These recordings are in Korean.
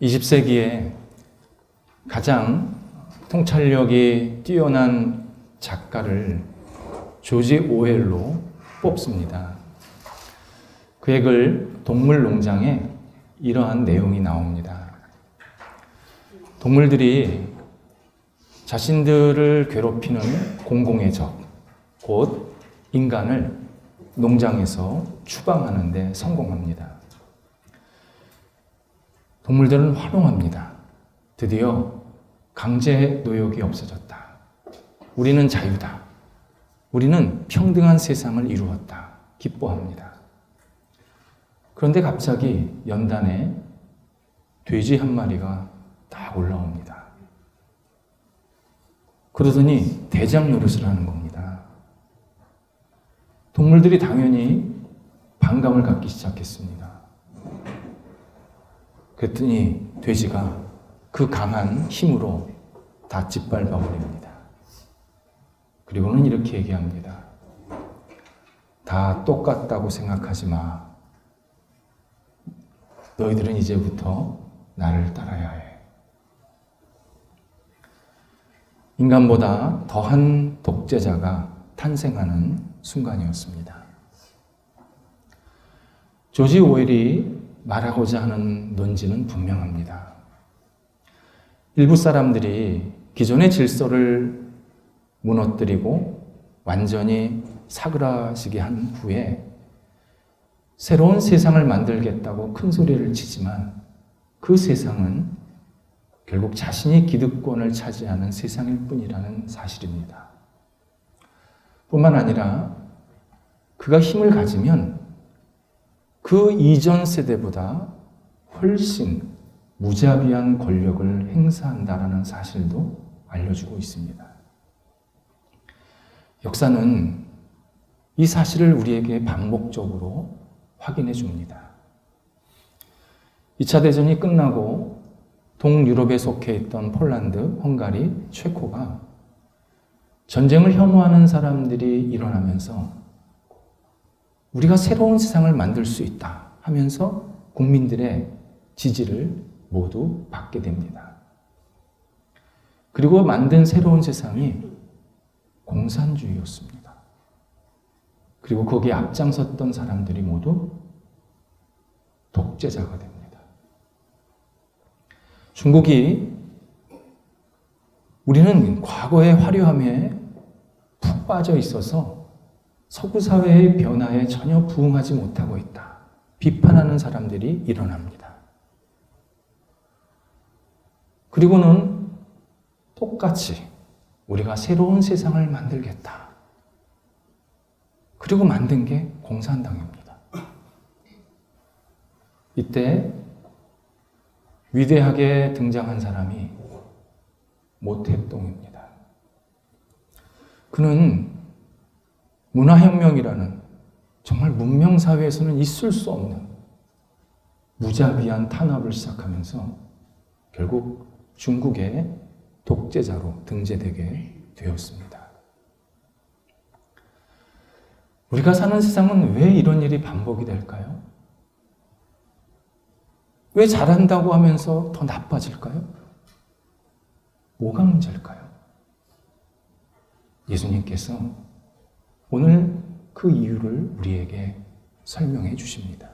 20세기에 가장 통찰력이 뛰어난 작가를 조지 오웰로 뽑습니다. 그의 글 동물농장에 이러한 내용이 나옵니다. 동물들이 자신들을 괴롭히는 공공의 적, 곧 인간을 농장에서 추방하는 데 성공합니다. 동물들은 환호합니다. 드디어 강제 노역이 없어졌다. 우리는 자유다. 우리는 평등한 세상을 이루었다. 기뻐합니다. 그런데 갑자기 연단에 돼지 한 마리가 딱 올라옵니다. 그러더니 대장 노릇을 하는 겁니다. 동물들이 당연히 반감을 갖기 시작했습니다. 그랬더니 돼지가 그 강한 힘으로 다 짓밟아 버립니다. 그리고는 이렇게 얘기합니다. 다 똑같다고 생각하지 마. 너희들은 이제부터 나를 따라야 해. 인간보다 더한 독재자가 탄생하는 순간이었습니다. 조지 오웰이 말하고자 하는 논지는 분명합니다. 일부 사람들이 기존의 질서를 무너뜨리고 완전히 사그라지게 한 후에 새로운 세상을 만들겠다고 큰 소리를 치지만 그 세상은 결국 자신이 기득권을 차지하는 세상일 뿐이라는 사실입니다. 뿐만 아니라 그가 힘을 가지면 그 이전 세대보다 훨씬 무자비한 권력을 행사한다라는 사실도 알려주고 있습니다. 역사는 이 사실을 우리에게 반복적으로 확인해 줍니다. 2차 대전이 끝나고 동유럽에 속해 있던 폴란드, 헝가리, 체코가 전쟁을 혐오하는 사람들이 일어나면서 우리가 새로운 세상을 만들 수 있다 하면서 국민들의 지지를 모두 받게 됩니다. 그리고 만든 새로운 세상이 공산주의였습니다. 그리고 거기에 앞장섰던 사람들이 모두 독재자가 됩니다. 중국이 우리는 과거의 화려함에 푹 빠져 있어서 서구 사회의 변화에 전혀 부응하지 못하고 있다. 비판하는 사람들이 일어납니다. 그리고는 똑같이 우리가 새로운 세상을 만들겠다. 그리고 만든 게 공산당입니다. 이때 위대하게 등장한 사람이 모택동입니다. 그는 문화혁명이라는 정말 문명사회에서는 있을 수 없는 무자비한 탄압을 시작하면서 결국 중국의 독재자로 등재되게 되었습니다. 우리가 사는 세상은 왜 이런 일이 반복이 될까요? 왜 잘한다고 하면서 더 나빠질까요? 뭐가 문제일까요? 예수님께서 오늘 그 이유를 우리에게 설명해 주십니다.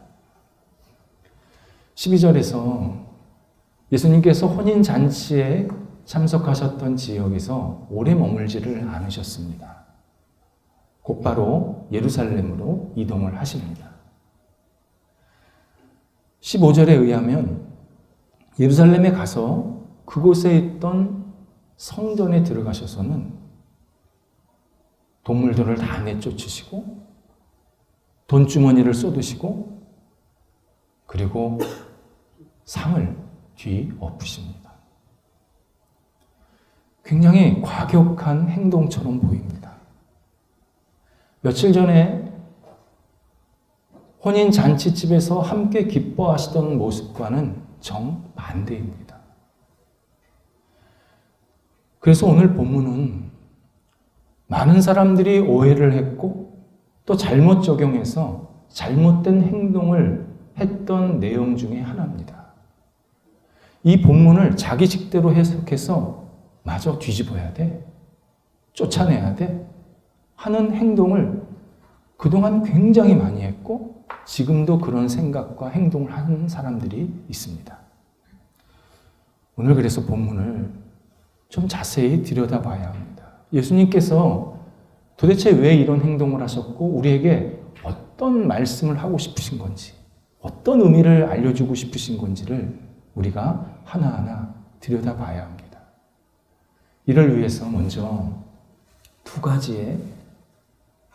12절에서 예수님께서 혼인잔치에 참석하셨던 지역에서 오래 머물지를 않으셨습니다. 곧바로 예루살렘으로 이동을 하십니다. 15절에 의하면 예루살렘에 가서 그곳에 있던 성전에 들어가셔서는 동물들을 다 내쫓으시고 돈주머니를 쏟으시고 그리고 상을 뒤엎으십니다. 굉장히 과격한 행동처럼 보입니다. 며칠 전에 혼인잔치집에서 함께 기뻐하시던 모습과는 정반대입니다. 그래서 오늘 본문은 많은 사람들이 오해를 했고 또 잘못 적용해서 잘못된 행동을 했던 내용 중에 하나입니다. 이 본문을 자기식대로 해석해서 마저 뒤집어야 돼. 쫓아내야 돼. 하는 행동을 그동안 굉장히 많이 했고 지금도 그런 생각과 행동을 하는 사람들이 있습니다. 오늘 그래서 본문을 좀 자세히 들여다봐야 합니다. 예수님께서 도대체 왜 이런 행동을 하셨고 우리에게 어떤 말씀을 하고 싶으신 건지, 어떤 의미를 알려주고 싶으신 건지를 우리가 하나하나 들여다봐야 합니다. 이를 위해서 먼저 두 가지의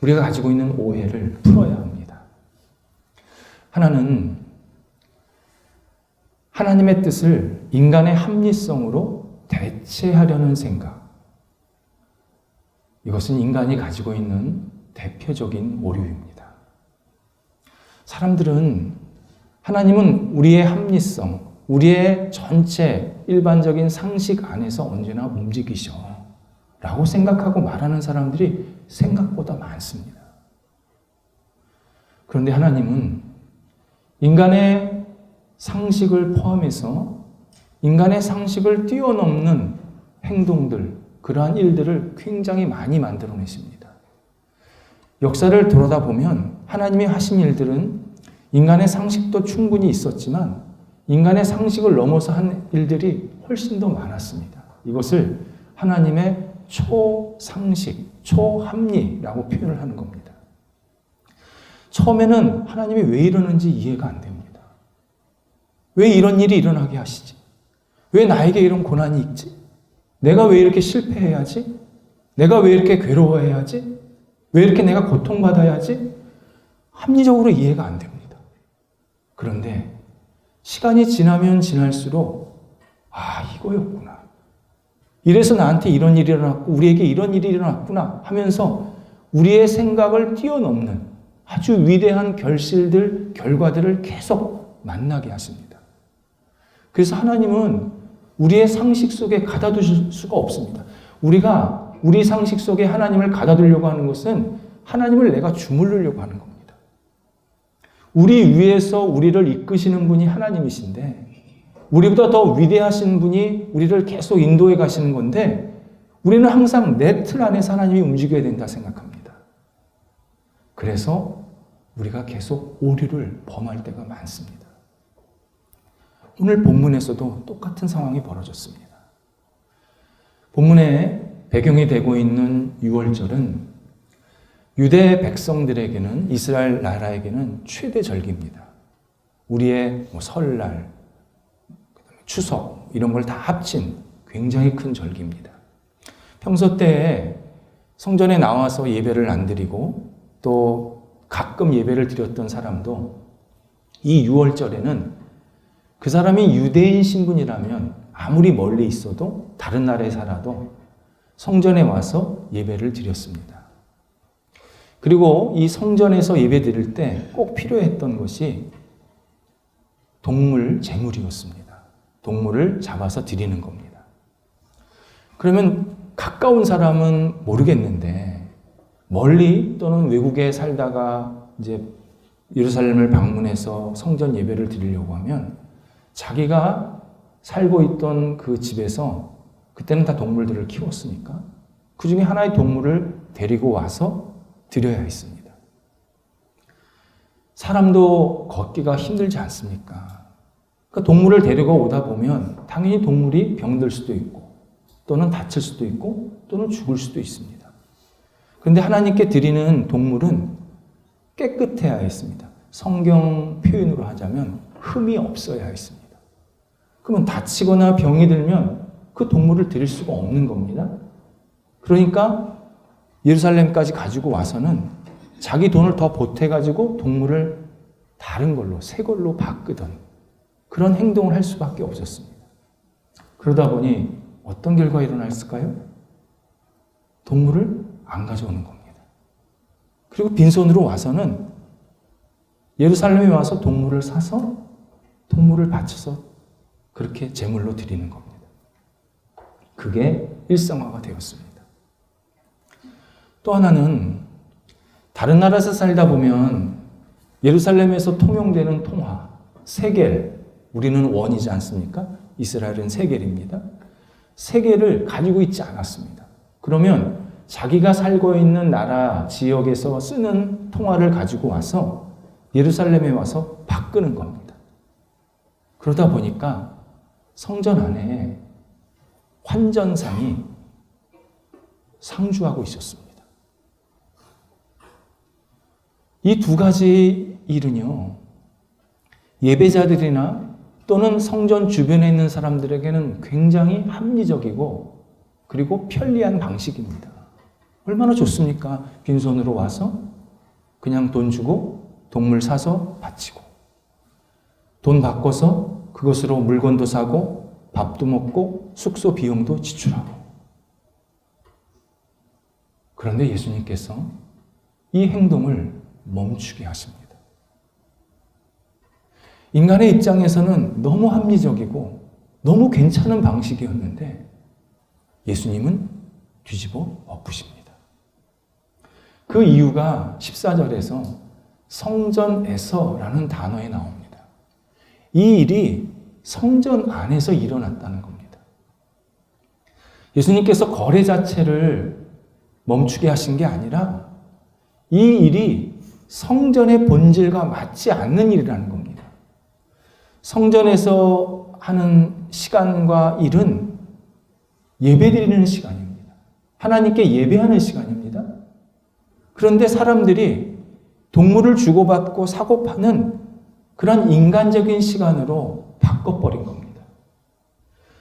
우리가 가지고 있는 오해를 풀어야 합니다. 하나는 하나님의 뜻을 인간의 합리성으로 대체하려는 생각. 이것은 인간이 가지고 있는 대표적인 오류입니다. 사람들은 하나님은 우리의 합리성, 우리의 전체 일반적인 상식 안에서 언제나 움직이셔 라고 생각하고 말하는 사람들이 생각보다 많습니다. 그런데 하나님은 인간의 상식을 포함해서 인간의 상식을 뛰어넘는 행동들, 그러한 일들을 굉장히 많이 만들어내십니다. 역사를 돌아다보면 하나님이 하신 일들은 인간의 상식도 충분히 있었지만 인간의 상식을 넘어서 한 일들이 훨씬 더 많았습니다. 이것을 하나님의 초상식, 초합리라고 표현을 하는 겁니다. 처음에는 하나님이 왜 이러는지 이해가 안 됩니다. 왜 이런 일이 일어나게 하시지? 왜 나에게 이런 고난이 있지? 내가 왜 이렇게 실패해야지? 내가 왜 이렇게 괴로워해야지? 왜 이렇게 내가 고통받아야지? 합리적으로 이해가 안 됩니다. 그런데 시간이 지나면 지날수록 이거였구나. 이래서 나한테 이런 일이 일어났고 우리에게 이런 일이 일어났구나 하면서 우리의 생각을 뛰어넘는 아주 위대한 결실들, 결과들을 계속 만나게 하십니다. 그래서 하나님은 우리의 상식 속에 가둬두실 수가 없습니다. 우리가 우리 상식 속에 하나님을 가둬두려고 하는 것은 하나님을 내가 주물르려고 하는 겁니다. 우리 위에서 우리를 이끄시는 분이 하나님이신데 우리보다 더 위대하신 분이 우리를 계속 인도해 가시는 건데 우리는 항상 내 틀 안에서 하나님이 움직여야 된다 생각합니다. 그래서 우리가 계속 오류를 범할 때가 많습니다. 오늘 본문에서도 똑같은 상황이 벌어졌습니다. 본문의 배경이 되고 있는 유월절은 유대 백성들에게는, 이스라엘 나라에게는 최대 절기입니다. 우리의 설날, 추석 이런 걸 다 합친 굉장히 큰 절기입니다. 평소 때에 성전에 나와서 예배를 안 드리고 또 가끔 예배를 드렸던 사람도 이 유월절에는 그 사람이 유대인 신분이라면 아무리 멀리 있어도 다른 나라에 살아도 성전에 와서 예배를 드렸습니다. 그리고 이 성전에서 예배 드릴 때 꼭 필요했던 것이 동물 제물이었습니다. 동물을 잡아서 드리는 겁니다. 그러면 가까운 사람은 모르겠는데 멀리 또는 외국에 살다가 이제 예루살렘을 방문해서 성전 예배를 드리려고 하면 자기가 살고 있던 그 집에서 그때는 다 동물들을 키웠으니까 그 중에 하나의 동물을 데리고 와서 드려야 했습니다. 사람도 걷기가 힘들지 않습니까? 그 동물을 데리고 오다 보면 당연히 동물이 병들 수도 있고 또는 다칠 수도 있고 또는 죽을 수도 있습니다. 그런데 하나님께 드리는 동물은 깨끗해야 했습니다. 성경 표현으로 하자면 흠이 없어야 했습니다. 그러면 다치거나 병이 들면 그 동물을 드릴 수가 없는 겁니다. 그러니까 예루살렘까지 가지고 와서는 자기 돈을 더 보태가지고 동물을 다른 걸로, 새 걸로 바꾸던 그런 행동을 할 수밖에 없었습니다. 그러다 보니 어떤 결과가 일어났을까요? 동물을 안 가져오는 겁니다. 그리고 빈손으로 와서는 예루살렘에 와서 동물을 사서 동물을 바쳐서 그렇게 제물로 드리는 겁니다. 그게 일상화가 되었습니다. 또 하나는 다른 나라에서 살다 보면 예루살렘에서 통용되는 통화, 세겔, 우리는 원이지 않습니까? 이스라엘은 세겔입니다. 세겔을 가지고 있지 않았습니다. 그러면 자기가 살고 있는 나라 지역에서 쓰는 통화를 가지고 와서 예루살렘에 와서 바꾸는 겁니다. 그러다 보니까 성전 안에 환전상이 상주하고 있었습니다. 이 두 가지 일은요, 예배자들이나 또는 성전 주변에 있는 사람들에게는 굉장히 합리적이고 그리고 편리한 방식입니다. 얼마나 좋습니까? 빈손으로 와서 그냥 돈 주고 동물 사서 바치고 돈 바꿔서 그것으로 물건도 사고 밥도 먹고 숙소 비용도 지출하고. 그런데 예수님께서 이 행동을 멈추게 하십니다. 인간의 입장에서는 너무 합리적이고 너무 괜찮은 방식이었는데 예수님은 뒤집어 엎으십니다. 그 이유가 14절에서 성전에서라는 단어에 나옵니다. 이 일이 성전 안에서 일어났다는 겁니다. 예수님께서 거래 자체를 멈추게 하신 게 아니라 이 일이 성전의 본질과 맞지 않는 일이라는 겁니다. 성전에서 하는 시간과 일은 예배드리는 시간입니다. 하나님께 예배하는 시간입니다. 그런데 사람들이 동물을 주고받고 사고 파는 그런 인간적인 시간으로 바꿔버린 겁니다.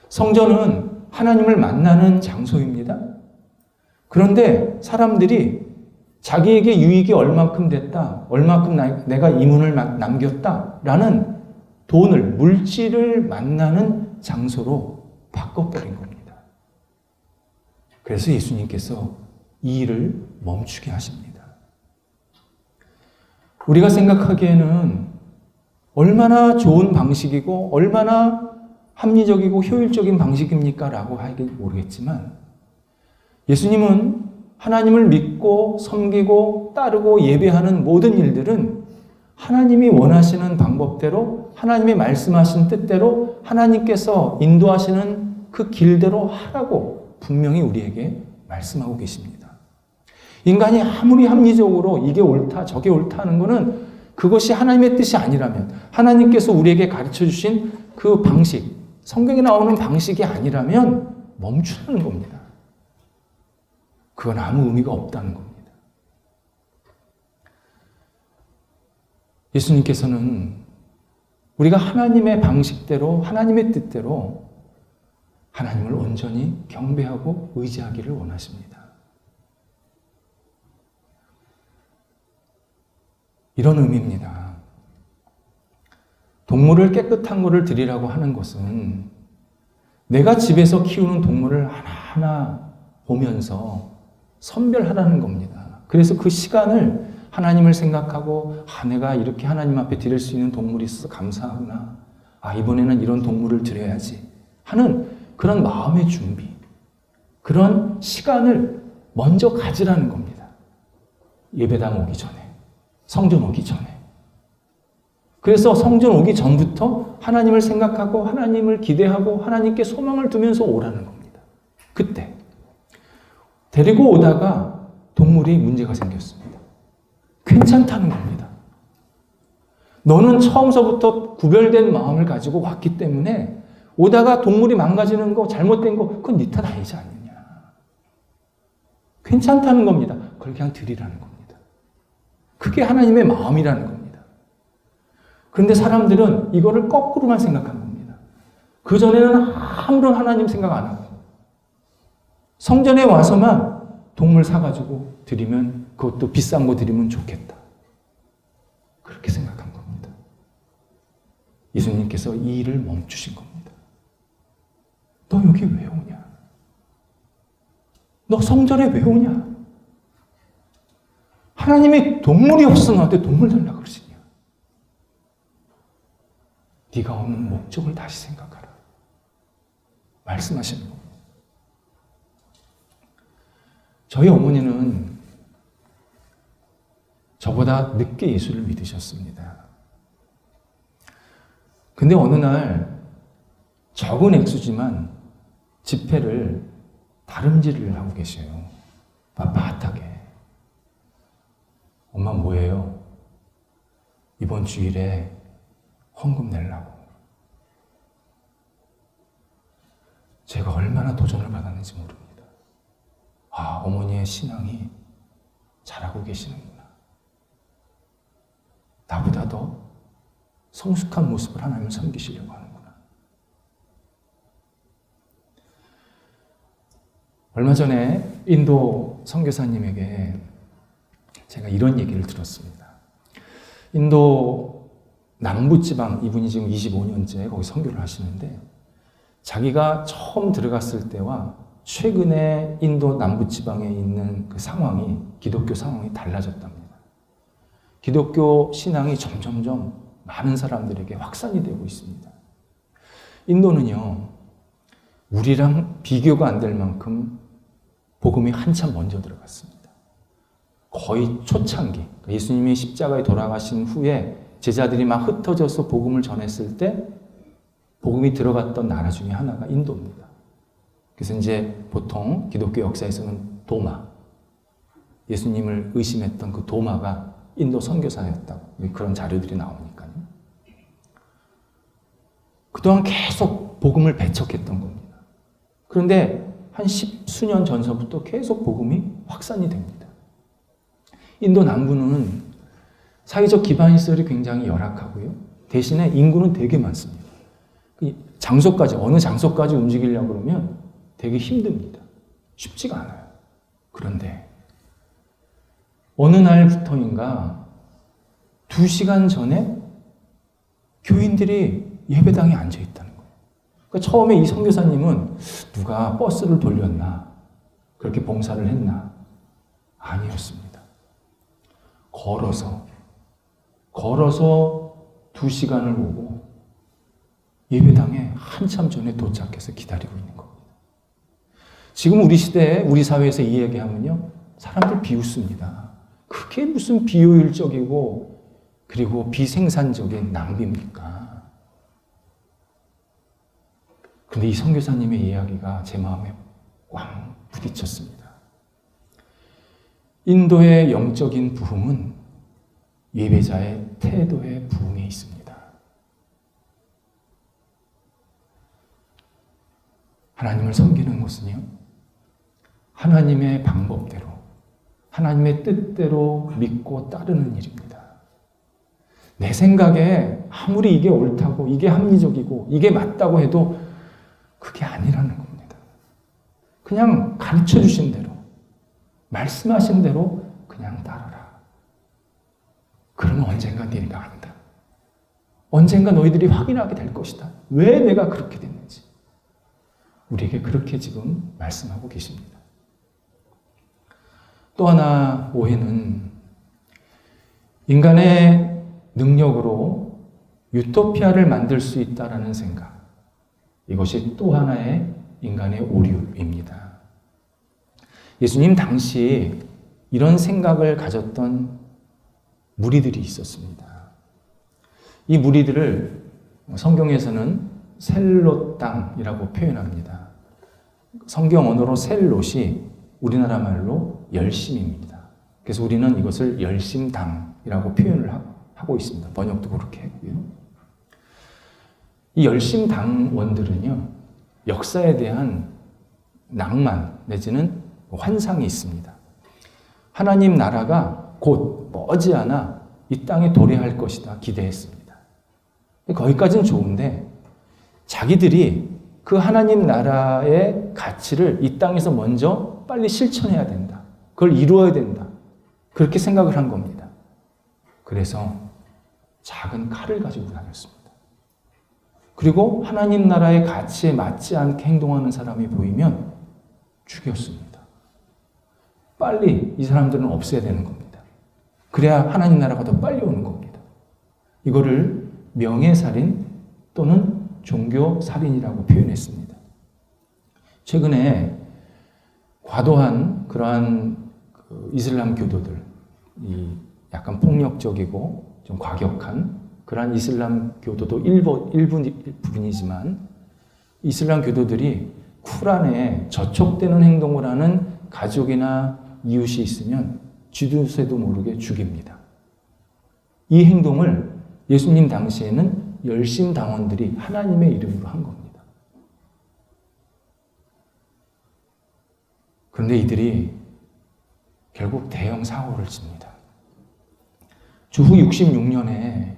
성전은 하나님을 만나는 장소입니다. 그런데 사람들이 자기에게 유익이 얼만큼 됐다, 얼만큼 내가 이문을 남겼다라는 돈을, 물질을 만나는 장소로 바꿔버린 겁니다. 그래서 예수님께서 이 일을 멈추게 하십니다. 우리가 생각하기에는 얼마나 좋은 방식이고 얼마나 합리적이고 효율적인 방식입니까? 라고 하기 모르겠지만 예수님은 하나님을 믿고 섬기고 따르고 예배하는 모든 일들은 하나님이 원하시는 방법대로 하나님이 말씀하신 뜻대로 하나님께서 인도하시는 그 길대로 하라고 분명히 우리에게 말씀하고 계십니다. 인간이 아무리 합리적으로 이게 옳다 저게 옳다 하는 것은 그것이 하나님의 뜻이 아니라면, 하나님께서 우리에게 가르쳐 주신 그 방식, 성경에 나오는 방식이 아니라면 멈추는 겁니다. 그건 아무 의미가 없다는 겁니다. 예수님께서는 우리가 하나님의 방식대로, 하나님의 뜻대로 하나님을 온전히 경배하고 의지하기를 원하십니다. 이런 의미입니다. 동물을 깨끗한 것을 드리라고 하는 것은 내가 집에서 키우는 동물을 하나하나 보면서 선별하라는 겁니다. 그래서 그 시간을 하나님을 생각하고 내가 이렇게 하나님 앞에 드릴 수 있는 동물이 있어서 감사하구나. 이번에는 이런 동물을 드려야지 하는 그런 마음의 준비, 그런 시간을 먼저 가지라는 겁니다. 예배당 오기 전에, 성전 오기 전에. 그래서 성전 오기 전부터 하나님을 생각하고 하나님을 기대하고 하나님께 소망을 두면서 오라는 겁니다. 그때 데리고 오다가 동물이 문제가 생겼습니다. 괜찮다는 겁니다. 너는 처음서부터 구별된 마음을 가지고 왔기 때문에 오다가 동물이 망가지는 거, 잘못된 거, 그건 네 탓 아니지 않느냐. 괜찮다는 겁니다. 그걸 그냥 드리라는 겁니다. 그게 하나님의 마음이라는 겁니다. 그런데 사람들은 이거를 거꾸로만 생각하는 겁니다. 그전에는 아무런 하나님 생각 안 하고 성전에 와서만 동물 사가지고 드리면, 그것도 비싼 거 드리면 좋겠다. 그렇게 생각한 겁니다. 예수님께서 이 일을 멈추신 겁니다. 너 여기 왜 오냐? 너 성전에 왜 오냐? 하나님이 동물이 없어서 너한테 동물 달라고 그러시냐? 네가 오는 목적을 다시 생각하라. 말씀하시는 겁니다. 저희 어머니는 저보다 늦게 예수를 믿으셨습니다. 근데 어느 날 적은 액수지만 집회를 다름질을 하고 계셔요. 빳빳하게. 엄마 뭐예요? 이번 주일에 헌금 내려고. 제가 얼마나 도전을 받았는지 모릅니다. 아, 어머니의 신앙이 잘하고 계시는구나. 나보다 더 성숙한 모습을 하나님을 섬기시려고 하는구나. 얼마 전에 인도 선교사님에게 제가 이런 얘기를 들었습니다. 인도 남부지방, 이분이 지금 25년째 거기 선교를 하시는데 자기가 처음 들어갔을 때와 최근에 인도 남부지방에 있는 그 상황이, 기독교 상황이 달라졌답니다. 기독교 신앙이 점점점 많은 사람들에게 확산이 되고 있습니다. 인도는요, 우리랑 비교가 안 될 만큼 복음이 한참 먼저 들어갔습니다. 거의 초창기, 예수님이 십자가에 돌아가신 후에 제자들이 막 흩어져서 복음을 전했을 때 복음이 들어갔던 나라 중에 하나가 인도입니다. 그래서 이제 보통 기독교 역사에서는 도마, 예수님을 의심했던 그 도마가 인도 선교사였다고 그런 자료들이 나오니까요. 그동안 계속 복음을 배척했던 겁니다. 그런데 한 십수년 전서부터 계속 복음이 확산이 됩니다. 인도 남부는 사회적 기반 시설이 굉장히 열악하고요. 대신에 인구는 되게 많습니다. 장소까지, 어느 장소까지 움직이려고 그러면 되게 힘듭니다. 쉽지가 않아요. 그런데 어느 날부터인가 2시간 전에 교인들이 예배당에 앉아 있다는 거예요. 그러니까 처음에 이 선교사님은 누가 버스를 돌렸나, 그렇게 봉사를 했나? 아니었습니다. 걸어서 2시간을 오고 예배당에 한참 전에 도착해서 기다리고 있는 겁니다. 지금 우리 시대에, 우리 사회에서 이 얘기하면요, 사람들 비웃습니다. 그게 무슨 비효율적이고 그리고 비생산적인 낭비입니까? 근데 이 선교사님의 이야기가 제 마음에 꽝 부딪혔습니다. 인도의 영적인 부흥은 예배자의 태도의 부흥에 있습니다. 하나님을 섬기는 것은요, 하나님의 방법대로, 하나님의 뜻대로 믿고 따르는 일입니다. 내 생각에 아무리 이게 옳다고, 이게 합리적이고, 이게 맞다고 해도 그게 아니라는 겁니다. 그냥 가르쳐 주신 대로, 말씀하신 대로 그냥 따라라. 그러면 언젠가 네가 안다. 언젠가 너희들이 확인하게 될 것이다. 왜 내가 그렇게 됐는지. 우리에게 그렇게 지금 말씀하고 계십니다. 또 하나 오해는 인간의 능력으로 유토피아를 만들 수 있다라는 생각. 이것이 또 하나의 인간의 오류입니다. 예수님 당시 이런 생각을 가졌던 무리들이 있었습니다. 이 무리들을 성경에서는 셀롯 땅이라고 표현합니다. 성경 언어로 셀롯이 우리나라 말로 열심입니다. 그래서 우리는 이것을 열심당이라고 표현을 하고 있습니다. 번역도 그렇게 했고요. 이 열심당원들은요, 역사에 대한 낭만 내지는 환상이 있습니다. 하나님 나라가 곧 머지않아 이 땅에 도래할 것이다 기대했습니다. 거기까지는 좋은데 자기들이 그 하나님 나라의 가치를 이 땅에서 먼저 빨리 실천해야 된다. 그걸 이루어야 된다. 그렇게 생각을 한 겁니다. 그래서 작은 칼을 가지고 다녔습니다. 그리고 하나님 나라의 가치에 맞지 않게 행동하는 사람이 보이면 죽였습니다. 빨리 이 사람들은 없애야 되는 겁니다. 그래야 하나님 나라가 더 빨리 오는 겁니다. 이거를 명예살인 또는 종교살인이라고 표현했습니다. 최근에 과도한 그러한 이슬람 교도들, 약간 폭력적이고 좀 과격한 그러한 이슬람 교도도 일부분이지만 이슬람 교도들이 쿠란에 저촉되는 행동을 하는 가족이나 이웃이 있으면 쥐두새도 모르게 죽입니다. 이 행동을 예수님 당시에는 열심당원들이 하나님의 이름으로 한 겁니다. 그런데 이들이 결국 대형 사고를 칩니다. 주후 66년에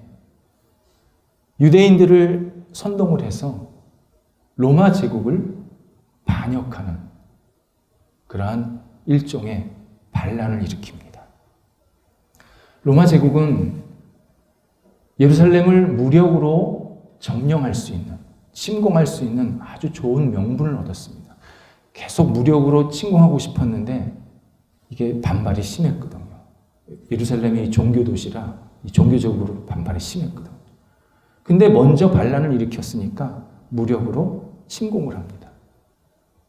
유대인들을 선동을 해서 로마 제국을 반역하는 그러한 일종의 반란을 일으킵니다. 로마 제국은 예루살렘을 무력으로 점령할 수 있는, 침공할 수 있는 아주 좋은 명분을 얻었습니다. 계속 무력으로 침공하고 싶었는데 이게 반발이 심했거든요. 예루살렘이 종교 도시라 종교적으로 반발이 심했거든요. 근데 먼저 반란을 일으켰으니까 무력으로 침공을 합니다.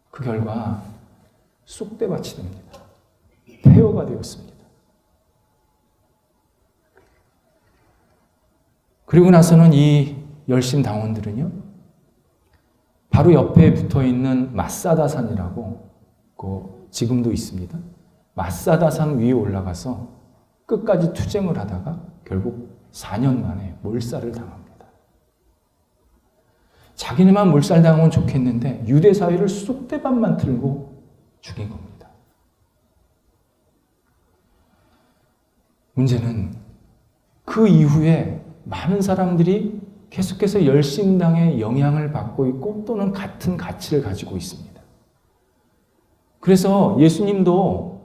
그 결과 쑥대밭이 됩니다. 폐허가 되었습니다. 그리고 나서는 이 열심당원들은요, 바로 옆에 붙어있는 마사다산이라고 지금도 있습니다. 마사다산 위에 올라가서 끝까지 투쟁을 하다가 결국 4년 만에 몰살을 당합니다. 자기네만 몰살당하면 좋겠는데 유대 사회를 쑥대밭만 틀고 죽인 겁니다. 문제는 그 이후에 많은 사람들이 계속해서 열심당의 영향을 받고 있고 또는 같은 가치를 가지고 있습니다. 그래서 예수님도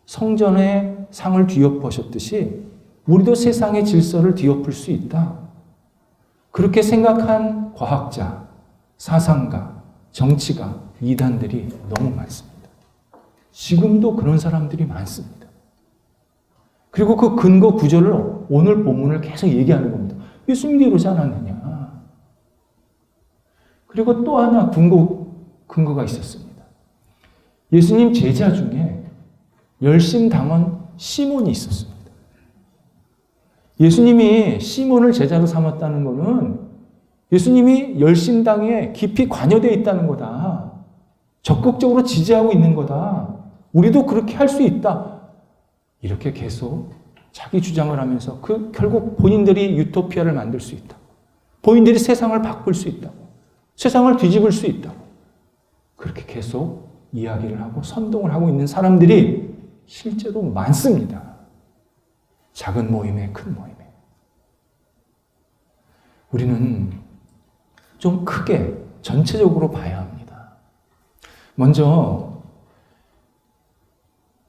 성전의 상을 뒤엎으셨듯이 우리도 세상의 질서를 뒤엎을 수 있다. 그렇게 생각한 과학자, 사상가, 정치가, 이단들이 너무 많습니다. 지금도 그런 사람들이 많습니다. 그리고 그 근거 구절을 오늘 본문을 계속 얘기하는 겁니다. 예수님이 이러지 않았느냐. 그리고 또 하나 근거가 있었습니다. 예수님 제자 중에 열심당원 시몬이 있었습니다. 예수님이 시몬을 제자로 삼았다는 것은 예수님이 열심당에 깊이 관여되어 있다는 거다. 적극적으로 지지하고 있는 거다. 우리도 그렇게 할 수 있다. 이렇게 계속 자기 주장을 하면서 결국 본인들이 유토피아를 만들 수 있다. 본인들이 세상을 바꿀 수 있다. 세상을 뒤집을 수 있다. 그렇게 계속 이야기를 하고 선동을 하고 있는 사람들이 실제로 많습니다. 작은 모임에 큰 모임에. 우리는 좀 크게 전체적으로 봐야 합니다. 먼저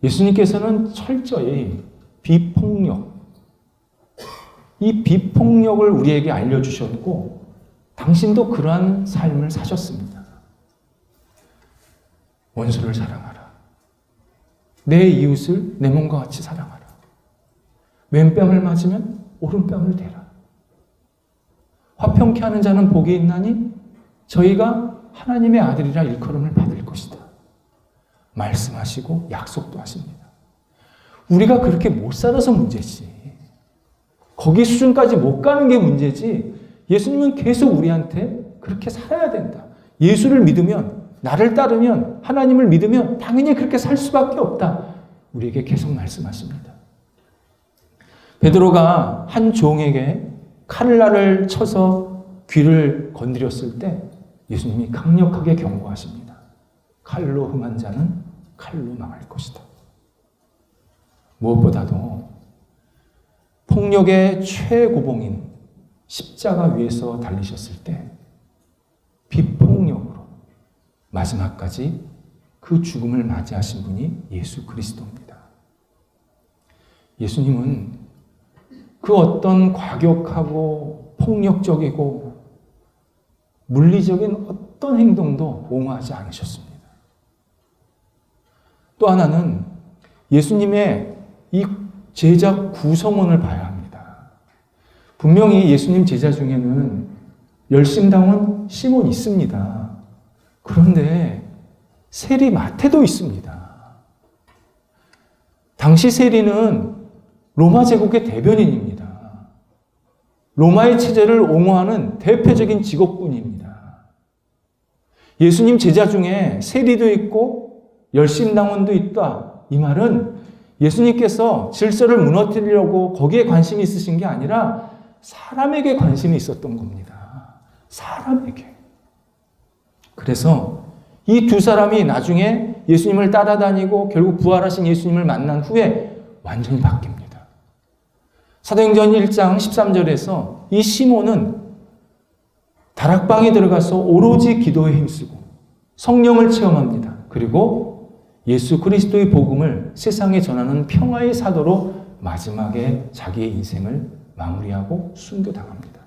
예수님께서는 철저히 비폭력, 이 비폭력을 우리에게 알려주셨고 당신도 그러한 삶을 사셨습니다. 원수를 사랑하라. 내 이웃을 내 몸과 같이 사랑하라. 왼뺨을 맞으면 오른뺨을 대라. 화평케 하는 자는 복이 있나니 저희가 하나님의 아들이라 일컬음을 받을 것이다. 말씀하시고 약속도 하십니다. 우리가 그렇게 못 살아서 문제지. 거기 수준까지 못 가는 게 문제지. 예수님은 계속 우리한테 그렇게 살아야 된다. 예수를 믿으면, 나를 따르면, 하나님을 믿으면 당연히 그렇게 살 수밖에 없다. 우리에게 계속 말씀하십니다. 베드로가 한 종에게 칼날을 쳐서 귀를 건드렸을 때 예수님이 강력하게 경고하십니다. 칼로 흥한 자는 칼로 망할 것이다. 무엇보다도 폭력의 최고봉인 십자가 위에서 달리셨을 때 비폭력으로 마지막까지 그 죽음을 맞이하신 분이 예수 그리스도입니다. 예수님은 그 어떤 과격하고 폭력적이고 물리적인 어떤 행동도 옹호하지 않으셨습니다. 또 하나는 예수님의 이 제자 구성원을 봐야 합니다. 분명히 예수님 제자 중에는 열심당원 시몬이 있습니다. 그런데 세리 마태도 있습니다. 당시 세리는 로마 제국의 대변인입니다. 로마의 체제를 옹호하는 대표적인 직업군입니다. 예수님 제자 중에 세리도 있고 열심당원도 있다. 이 말은 예수님께서 질서를 무너뜨리려고 거기에 관심이 있으신 게 아니라 사람에게 관심이 있었던 겁니다. 사람에게. 그래서 이 두 사람이 나중에 예수님을 따라다니고 결국 부활하신 예수님을 만난 후에 완전히 바뀝니다. 사도행전 1장 13절에서 이 시몬은 다락방에 들어가서 오로지 기도에 힘쓰고 성령을 체험합니다. 그리고 예수 그리스도의 복음을 세상에 전하는 평화의 사도로 마지막에 자기의 인생을 마무리하고 순교당합니다.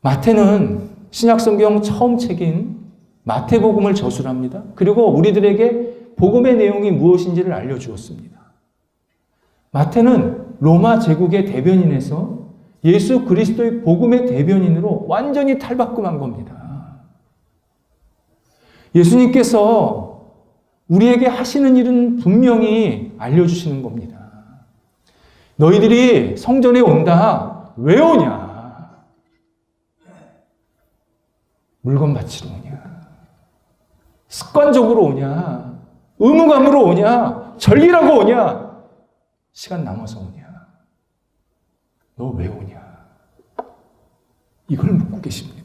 마태는 신약성경 처음 책인 마태복음을 저술합니다. 그리고 우리들에게 복음의 내용이 무엇인지를 알려주었습니다. 마태는 로마 제국의 대변인에서 예수 그리스도의 복음의 대변인으로 완전히 탈바꿈한 겁니다. 예수님께서 우리에게 하시는 일은 분명히 알려주시는 겁니다. 너희들이 성전에 온다. 왜 오냐? 물건 바치러 오냐? 습관적으로 오냐? 의무감으로 오냐? 절기라고 오냐? 시간 남아서 오냐? 너 왜 오냐? 이걸 묻고 계십니다.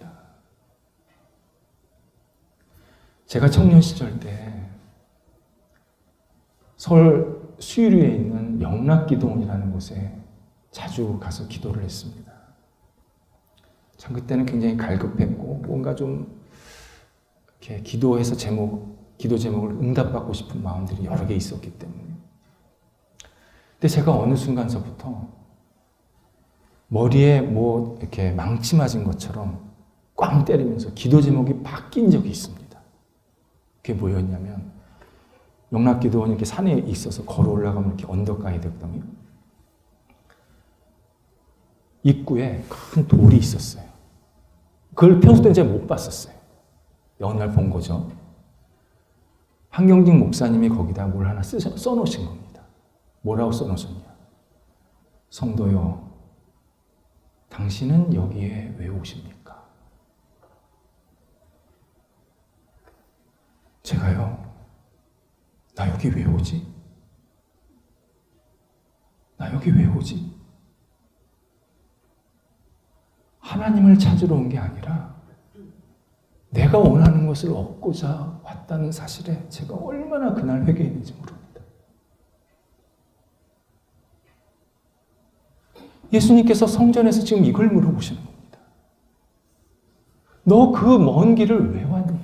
제가 청년 시절 때 서울 수유리에 있는 영락기도원이라는 곳에 자주 가서 기도를 했습니다. 참 그때는 굉장히 갈급했고 뭔가 좀 이렇게 기도해서 기도 제목을 응답받고 싶은 마음들이 여러 개 있었기 때문에. 근데 제가 어느 순간서부터 머리에 뭐 이렇게 망치 맞은 것처럼 꽝 때리면서 기도 제목이 바뀐 적이 있습니다. 그게 뭐였냐면 영락기도원이 이렇게 산에 있어서 걸어 올라가면 이렇게 언덕 가야 되거든요. 입구에 큰 돌이 있었어요. 그걸 평소 때는 제가 못 봤었어요. 어느 날 본 거죠. 한경직 목사님이 거기다 뭘 하나 써놓으신 겁니다. 뭐라고 써놓으셨냐? 성도요, 당신은 여기에 왜 오십니까? 제가요, 나 여기 왜 오지? 나 여기 왜 오지? 하나님을 찾으러 온 게 아니라 내가 원하는 것을 얻고자 왔다는 사실에 제가 얼마나 그날 회개했는지 모릅니다. 예수님께서 성전에서 지금 이걸 물어보시는 겁니다. 너 그 먼 길을 왜 왔니?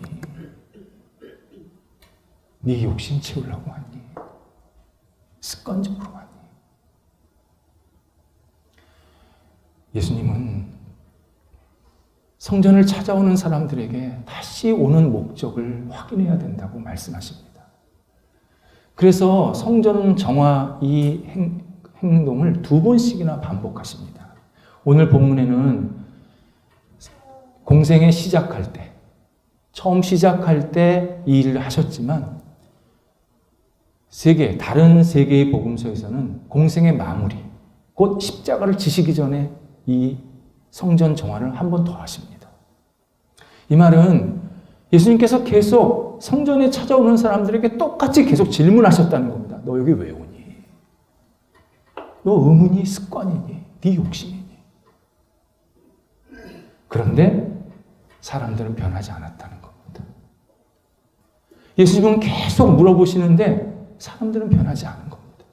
네 욕심 채우려고 왔니? 습관적으로 왔니? 예수님은 성전을 찾아오는 사람들에게 다시 오는 목적을 확인해야 된다고 말씀하십니다. 그래서 성전 정화 이 행동을 2번씩이나 반복하십니다. 오늘 본문에는 공생에 시작할 때, 처음 시작할 때 이 일을 하셨지만 다른 세 개의 복음서에서는 공생의 마무리, 곧 십자가를 지시기 전에 이 성전 정화를 한 번 더 하십니다. 이 말은 예수님께서 계속 성전에 찾아오는 사람들에게 똑같이 계속 질문하셨다는 겁니다. 너 여기 왜 오니? 너 의문이 습관이니? 네 욕심이니? 그런데 사람들은 변하지 않았다는 겁니다. 예수님은 계속 물어보시는데 사람들은 변하지 않은 겁니다.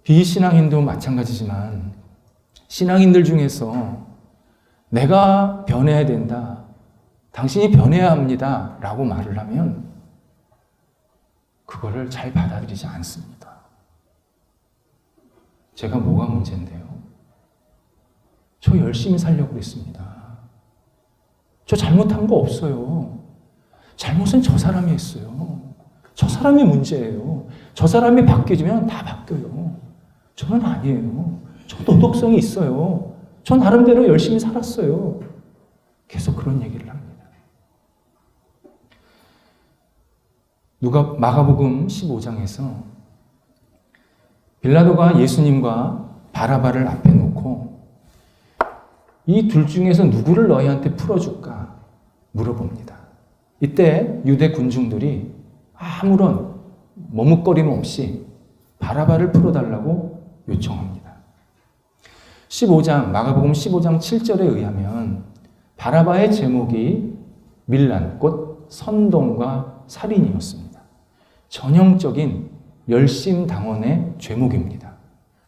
비신앙인도 마찬가지지만 신앙인들 중에서 내가 변해야 된다, 당신이 변해야 합니다 라고 말을 하면 그거를 잘 받아들이지 않습니다. 제가 뭐가 문제인데요? 저 열심히 살려고 했습니다. 저 잘못한 거 없어요. 잘못은 저 사람이 했어요. 저 사람이 문제예요. 저 사람이 바뀌면 다 바뀌어요. 저는 아니에요. 저 도덕성이 있어요. 저 나름대로 열심히 살았어요. 계속 그런 얘기를 합니다. 마가복음 15장에서 빌라도가 예수님과 바라바를 앞에 놓고 이 둘 중에서 누구를 너희한테 풀어줄까 물어봅니다. 이때 유대 군중들이 아무런 머뭇거림 없이 바라바를 풀어달라고 요청합니다. 15장, 마가복음 15장 7절에 의하면 바라바의 제목이 밀란, 곧 선동과 살인이었습니다. 전형적인 열심당원의 죄목입니다.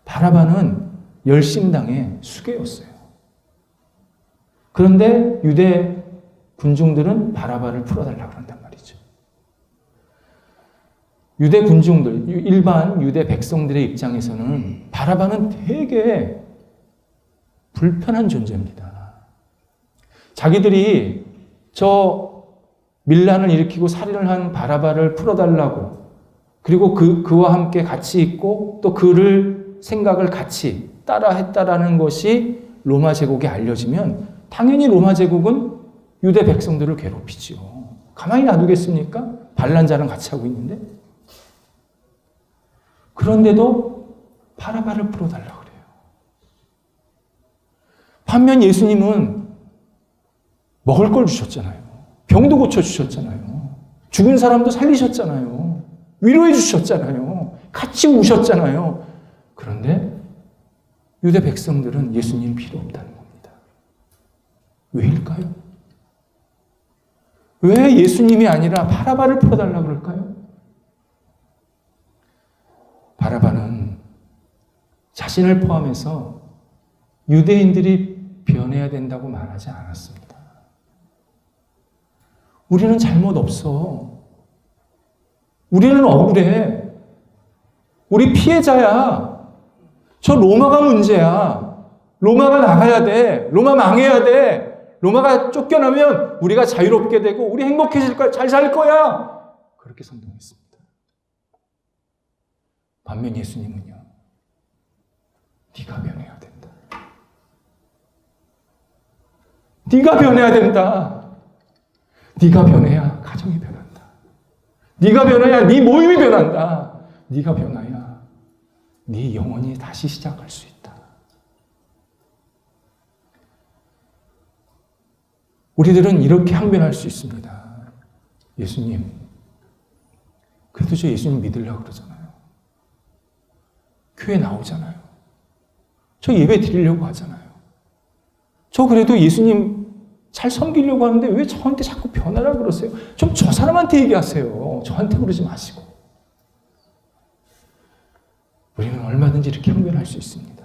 바라바는 열심당의 수괴였어요. 그런데 유대 군중들은 바라바를 풀어달라고 한단 말이죠. 유대 군중들, 일반 유대 백성들의 입장에서는 바라바는 되게 불편한 존재입니다. 자기들이 저 밀란을 일으키고 살인을 한 바라바를 풀어달라고, 그리고 그와 함께 같이 있고 또 그를 생각을 같이 따라 했다라는 것이 로마 제국에 알려지면 당연히 로마 제국은 유대 백성들을 괴롭히지요. 가만히 놔두겠습니까? 반란자랑 같이 하고 있는데. 그런데도 바라바를 풀어달라고 그래요. 반면 예수님은 먹을 걸 주셨잖아요. 병도 고쳐주셨잖아요. 죽은 사람도 살리셨잖아요. 위로해 주셨잖아요. 같이 우셨잖아요. 그런데 유대 백성들은 예수님 필요 없다는 겁니다. 왜일까요? 왜 예수님이 아니라 바라바를 풀어달라고 그럴까요? 바라바는 자신을 포함해서 유대인들이 변해야 된다고 말하지 않았습니다. 우리는 잘못 없어. 우리는 억울해. 우리 피해자야. 저 로마가 문제야. 로마가 나가야 돼. 로마 망해야 돼. 로마가 쫓겨나면 우리가 자유롭게 되고 우리 행복해질 거야. 잘 살 거야. 그렇게 선동했습니다. 반면 예수님은요. 네가 변해야 된다. 네가 변해야 된다. 네가 변해야 가정이 변한다. 네가 변해야 네 모임이 변한다. 네가 변해야 네 영혼이 다시 시작할 수 있다. 우리들은 이렇게 항변할 수 있습니다. 예수님, 그래도 저 예수님 믿으려고 그러잖아요. 교회 나오잖아요. 저 예배 드리려고 하잖아요. 저 그래도 예수님 잘 섬기려고 하는데 왜 저한테 자꾸 변하라고 그러세요? 좀 저 사람한테 얘기하세요. 저한테 그러지 마시고. 우리는 얼마든지 이렇게 항변할 수 있습니다.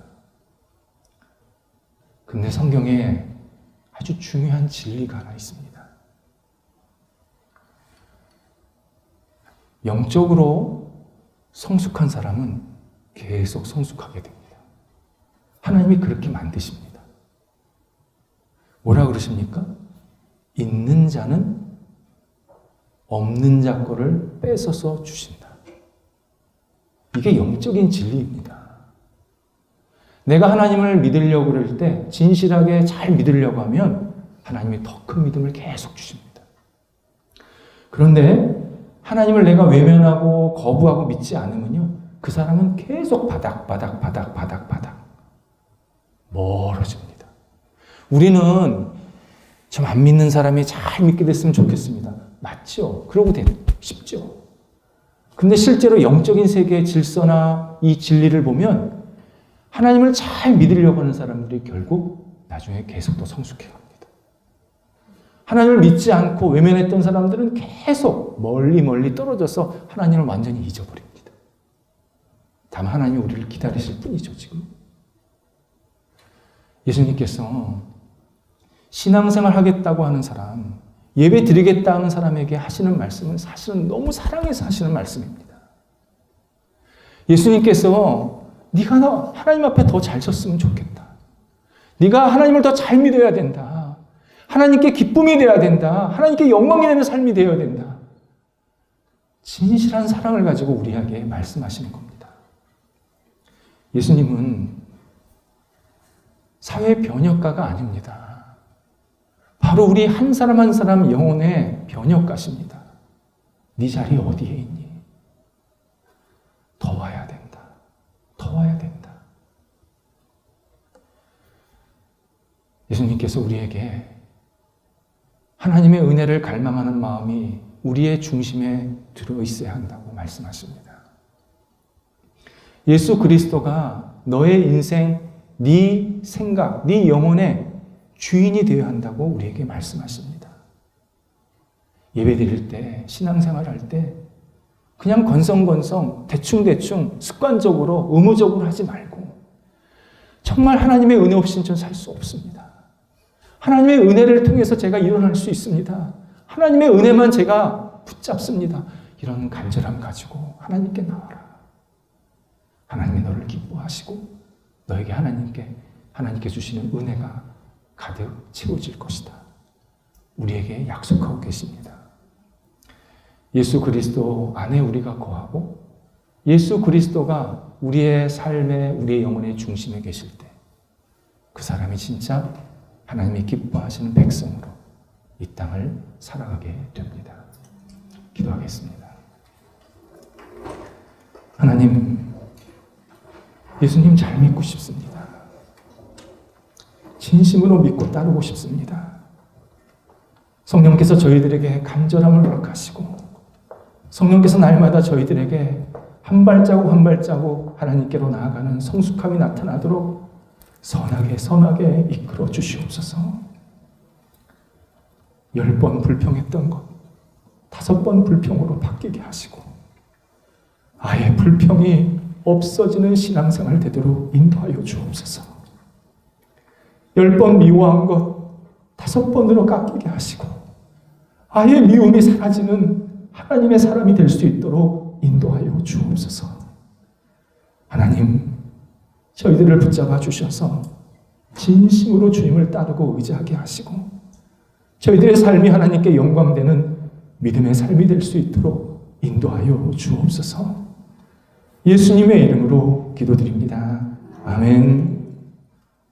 근데 성경에 아주 중요한 진리가 하나 있습니다. 영적으로 성숙한 사람은 계속 성숙하게 됩니다. 하나님이 그렇게 만드십니다. 뭐라 그러십니까? 있는 자는 없는 자 거를 뺏어서 주신다. 이게 영적인 진리입니다. 내가 하나님을 믿으려고 그럴 때 진실하게 잘 믿으려고 하면 하나님이 더 큰 믿음을 계속 주십니다. 그런데 하나님을 내가 외면하고 거부하고 믿지 않으면요. 그 사람은 계속 바닥 멀어집니다. 우리는 좀 안 믿는 사람이 잘 믿게 됐으면 좋겠습니다. 맞죠? 그러고 싶죠. 근데 실제로 영적인 세계의 질서나 이 진리를 보면 하나님을 잘 믿으려고 하는 사람들이 결국 나중에 계속 더 성숙해 갑니다. 하나님을 믿지 않고 외면했던 사람들은 계속 멀리 떨어져서 하나님을 완전히 잊어버립니다. 다만 하나님이 우리를 기다리실 뿐이죠, 지금. 예수님께서 신앙생활 하겠다고 하는 사람, 예배 드리겠다 하는 사람에게 하시는 말씀은 사실은 너무 사랑해서 하시는 말씀입니다. 예수님께서 네가 하나님 앞에 더 잘 섰으면 좋겠다. 네가 하나님을 더 잘 믿어야 된다. 하나님께 기쁨이 되어야 된다. 하나님께 영광이 되는 삶이 되어야 된다. 진실한 사랑을 가지고 우리에게 말씀하시는 겁니다. 예수님은 사회 변혁가가 아닙니다. 바로 우리 한 사람 한 사람 영혼의 변혁가십니다. 네 자리 어디에 있니? 더 와야 된다. 예수님께서 우리에게 하나님의 은혜를 갈망하는 마음이 우리의 중심에 들어 있어야 한다고 말씀하십니다. 예수 그리스도가 너의 인생, 네 생각, 네 영혼의 주인이 되어야 한다고 우리에게 말씀하십니다. 예배드릴 때, 신앙생활 할 때 그냥 건성건성, 대충대충, 습관적으로, 의무적으로 하지 말고 정말 하나님의 은혜 없이는 전 살 수 없습니다. 하나님의 은혜를 통해서 제가 일어날 수 있습니다. 하나님의 은혜만 제가 붙잡습니다. 이런 간절함 가지고 하나님께 나와라. 하나님이 너를 기뻐하시고 너에게 하나님께 주시는 은혜가 가득 채워질 것이다. 우리에게 약속하고 계십니다. 예수 그리스도 안에 우리가 거하고 예수 그리스도가 우리의 삶의, 우리의 영혼의 중심에 계실 때 그 사람이 진짜 하나님이 기뻐하시는 백성으로 이 땅을 살아가게 됩니다. 기도하겠습니다. 하나님, 예수님 잘 믿고 싶습니다. 진심으로 믿고 따르고 싶습니다. 성령께서 저희들에게 간절함을 허락하시고 성령께서 날마다 저희들에게 한 발자국 한 발자국 하나님께로 나아가는 성숙함이 나타나도록 선하게 이끌어 주시옵소서. 10번 불평했던 것 5번 불평으로 바뀌게 하시고 아예 불평이 없어지는 신앙생활 되도록 인도하여 주옵소서. 10번 미워한 것 5번으로 깎이게 하시고 아예 미움이 사라지는 하나님의 사람이 될 수 있도록 인도하여 주옵소서. 하나님, 저희들을 붙잡아 주셔서 진심으로 주님을 따르고 의지하게 하시고 저희들의 삶이 하나님께 영광되는 믿음의 삶이 될 수 있도록 인도하여 주옵소서. 예수님의 이름으로 기도드립니다. 아멘.